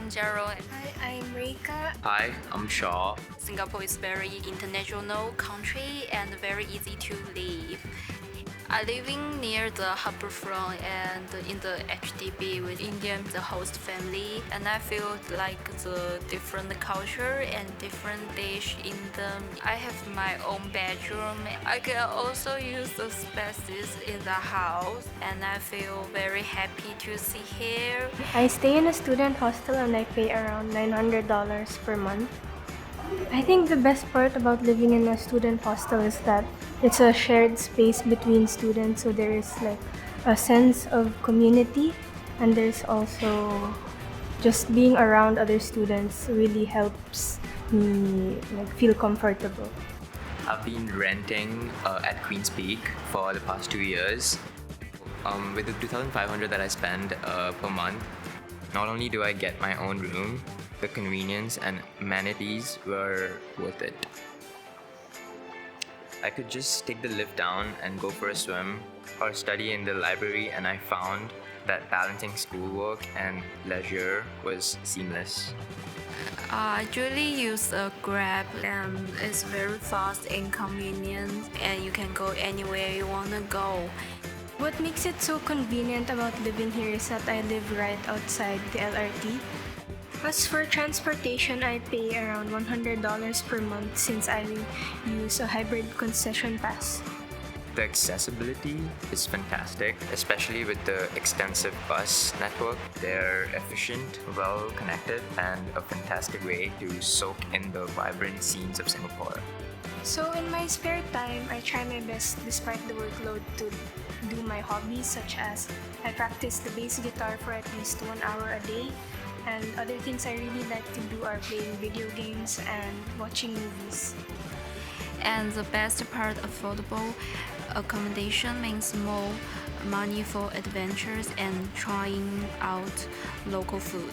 I'm Jiarong. Hi, I'm Raeka. Hi, I'm Shaw. Singapore is very international country and very easy to live. I living near the harborfront and in the HDB with Indian the host family, and I feel like the different culture and different dish in them. I have my own bedroom. I can also use the spaces in the house, and I feel very happy to see here. I stay in a student hostel and I pay around $900 per month. I think the best part about living in a student hostel is that it's a shared space between students, so there is like a sense of community, and there's also just being around other students really helps me like feel comfortable. I've been renting at Queen's Peak for the past 2 years. With the 2,500 that I spend per month, not only do I get my own room, the convenience and amenities were worth it. I could just take the lift down and go for a swim or study in the library, and I found that balancing schoolwork and leisure was seamless. I usually use a Grab, and it's very fast and convenient, and you can go anywhere you want to go. What makes it so convenient about living here is that I live right outside the LRT. As for transportation, I pay around $100 per month since I use a hybrid concession pass. The accessibility is fantastic, especially with the extensive bus network. They're efficient, well connected, and a fantastic way to soak in the vibrant scenes of Singapore. So in my spare time, I try my best despite the workload to do my hobbies, such as I practice the bass guitar for at least 1 hour a day, and other things I really like to do are playing video games and watching movies. And the best part, affordable accommodation means more money for adventures and trying out local food.